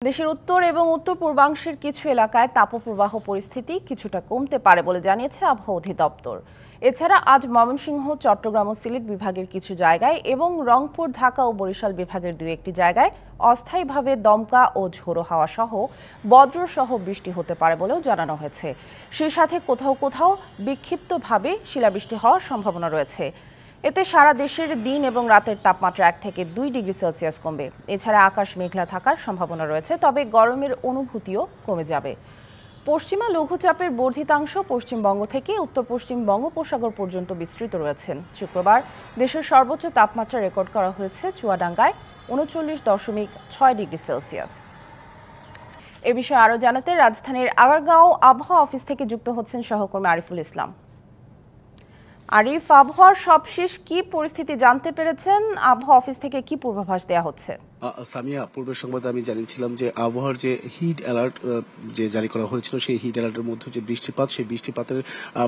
দেশের উত্তর এবং উত্তর পূর্বাংশের কিছু এলাকায় তাপপ্রবাহ পরিস্থিতি কিছুটা কমতে পারে বলে জানিয়েছে আবহাওয়া অধিদপ্তর। এছাড়া আজ ময়মনসিংহ, চট্টগ্রাম ও সিলেট বিভাগের কিছু জায়গায় এবং রংপুর, ঢাকা ও বরিশাল বিভাগের 2-1টি জায়গায় অস্থায়ীভাবে দমকা ও ঝোড়ো হাওয়া সহ বজ্রসহ বৃষ্টি হতে পারে বলেও জানানো হয়েছে। সেই সাথে কোথাও কোথাও বিক্ষিপ্তভাবে শিলাবৃষ্টি হওয়ার সম্ভাবনা রয়েছে। এতে সারা দেশের দিন এবং রাতের তাপমাত্রা 1 থেকে 2 ডিগ্রি সেলসিয়াস কমবে। এছাড়া আকাশ মেঘলা থাকার সম্ভাবনা রয়েছে, তবে গরমের অনুভূতিও কমে যাবে। পশ্চিমা লঘুচাপের বর্ধিতাংশ পশ্চিমবঙ্গ থেকে উত্তর পশ্চিম বঙ্গোপসাগর পর্যন্ত বিস্তৃত রয়েছে। শুক্রবার দেশের সর্বোচ্চ তাপমাত্রা রেকর্ড করা হয়েছে চুয়াডাঙ্গায় 39.6 ডিগ্রি সেলসিয়াস। এ বিষয়ে আরও জানাতে রাজধানীর আগারগাঁও আবহাওয়া অফিস থেকে যুক্ত হচ্ছেন সহকর্মী আরিফুল ইসলাম। আরিফ, আবহাওয়ার সবশেষ কি পরিস্থিতি জানতে পেরেছেন? আবহাওয়া অফিস থেকে কি পূর্বাভাস দেওয়া হচ্ছে? সামিয়া, পূর্বের সংবাদে আমি জানিয়েছিলাম যে আবহাওয়ার যে হিট অ্যালার্ট যে জারি করা হয়েছিল, সেই হিট অ্যালার্টের মধ্যে যে বৃষ্টিপাত, সেই বৃষ্টিপাতের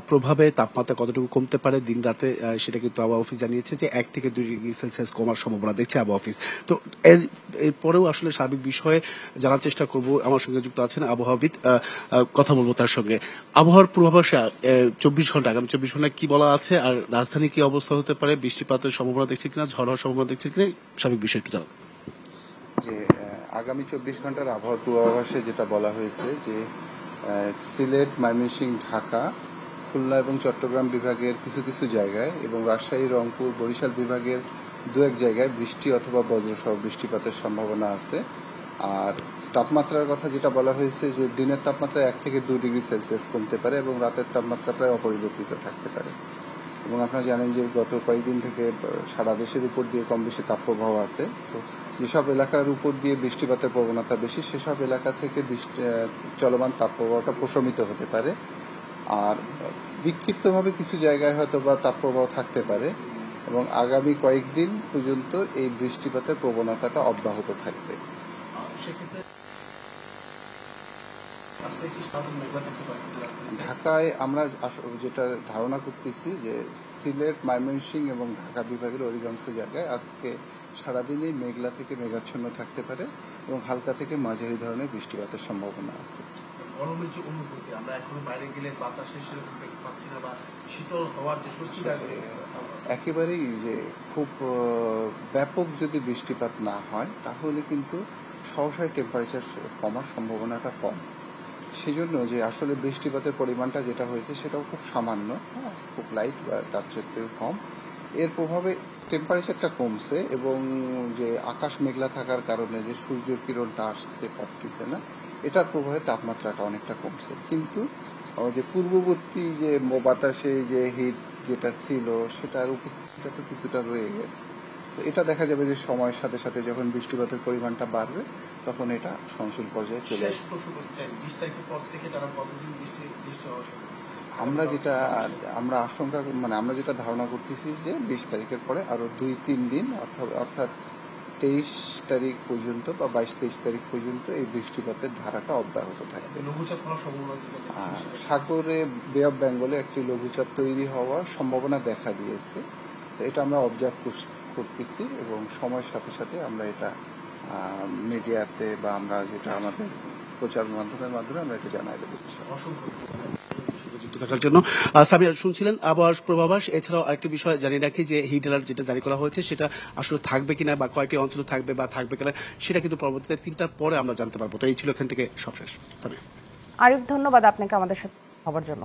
প্রভাবে তাপমাত্রা কতটুকু কমতে পারে দিন রাতে, সেটা কিন্তু আবহাওয়া অফিস জানিয়েছে যে 1 থেকে 2 ডিগ্রি সেলসিয়াস কমার সম্ভাবনা দেখছে আবহাওয়া অফিস। তো এরপরেও আসলে সার্বিক বিষয়ে জানার চেষ্টা করব। আমার সঙ্গে যুক্ত আছেন আবহাওয়াবিদ, কথা বলবো তার সঙ্গে। আবহাওয়ার পূর্বাভাসে 24 ঘন্টা, আগামী 24 ঘন্টা কি বলা আছে, আর রাজধানী কি অবস্থা হতে পারে, বৃষ্টিপাতের সম্ভাবনা দেখছে কিনা, ঝড় হওয়ার সম্ভাবনা দেখছে কিনা, সার্বিক বিষয় একটু জানান। যে আগামী 24 ঘন্টার আবহাওয়ার পূর্বাভাসে যেটা বলা হয়েছে যে সিলেট, ময়মনসিংহ, ঢাকা, খুলনা এবং চট্টগ্রাম বিভাগের কিছু কিছু জায়গায় এবং রাজশাহী, রংপুর, বরিশাল বিভাগের 2-1 জায়গায় বৃষ্টি অথবা বজ্রসহ বৃষ্টিপাতের সম্ভাবনা আছে। আর তাপমাত্রার কথা যেটা বলা হয়েছে যে দিনের তাপমাত্রা 1 থেকে 2 ডিগ্রি সেলসিয়াস কমতে পারে এবং রাতের তাপমাত্রা প্রায় অপরিবর্তিত থাকতে পারে। এবং আপনারা জানেন যে গত কয়েকদিন থেকে সারা দেশের উপর দিয়ে কম বেশি তাপপ্রবাহ আছে। তো যেসব এলাকার উপর দিয়ে বৃষ্টিপাতের প্রবণতা বেশি, সেসব এলাকা থেকে চলমান তাপপ্রবাহটা প্রশমিত হতে পারে। আর বিক্ষিপ্তভাবে কিছু জায়গায় হয়তো বা তাপপ্রবাহ থাকতে পারে এবং আগামী কয়েকদিন পর্যন্ত এই বৃষ্টিপাতের প্রবণতাটা অব্যাহত থাকবে। ঢাকায় আমরা যেটা ধারণা করতেছি যে সিলেট, ময়মনসিংহ এবং ঢাকা বিভাগের অধিকাংশ জায়গায় আজকে সারাদিনই মেঘলা থেকে মেঘাচ্ছন্ন থাকতে পারে এবং হালকা থেকে মাঝারি ধরনের বৃষ্টিপাতের সম্ভাবনা আছে। গরমের যে অনুভূতি, আমরা এখনো বাইরে গেলে বাতাসে সেরকম দেখতে পাচ্ছি না, বা শীতল হওয়ার যে স্বস্তিটা একেবারেই যে খুব ব্যাপক যদি বৃষ্টিপাত না হয় তাহলে কিন্তু সহসায় টেম্পারেচার কমার সম্ভাবনাটা কম। সেজন্য যে আসলে বৃষ্টিপাতের পরিমাণটা যেটা হয়েছে সেটাও খুব সামান্য, খুব লাইট বা তার চেয়ে কম। এর প্রভাবে টেম্পারেচারটা কমছে এবং যে আকাশ মেঘলা থাকার কারণে যে সূর্যের কিরণটা আসতে পারতেছে না, এটার প্রভাবে তাপমাত্রাটা অনেকটা কমছে। কিন্তু যে পূর্ববর্তী যে বাতাসে যে হিট যেটা ছিল সেটার উপস্থিতিটা তো কিছুটা রয়ে গেছে। তো এটা দেখা যাবে যে সময়ের সাথে সাথে যখন বৃষ্টিপাতের পরিমাণটা বাড়বে তখন এটা সহনশীল পর্যায়ে চলে আসবে। আমরা যেটা ধারণা করতেছি যে 20 তারিখের পরে আরো 2-3 দিন অর্থাৎ 23 তারিখ পর্যন্ত বা 22-23 তারিখ পর্যন্ত এই বৃষ্টিপাতের ধারাটা অব্যাহত থাকবে। আর সাগরে বে অফ বেঙ্গলে একটি লঘুচাপ তৈরি হওয়ার সম্ভাবনা দেখা দিয়েছে। তো এটা আমরা অবজার্ভ করতেছি এবং সময়ের সাথে সাথে আমরা এটা মিডিয়াতে বা আমরা যেটা আমাদের প্রচার মাধ্যমে আমরা এটা জানাই দেবো। থাকার জন্য সামিয়া শুনছিলেন আবহাওয়ার পূর্বাভাস। এছাড়াও আরেকটি বিষয় জানিয়ে রাখি যে হিট অ্যালার্ট যেটা জারি করা হয়েছে সেটা আসলে থাকবে কিনা বা কয়েকটি অঞ্চলে থাকবে বা থাকবে কিনা সেটা কিন্তু পরবর্তীতে 3টার পরে আমরা জানতে পারবো। তো এই ছিল এখান থেকে সবশেষ। সামিয়া, আরিফ, ধন্যবাদ আপনাকে আমাদের সাথে হওয়ার জন্য।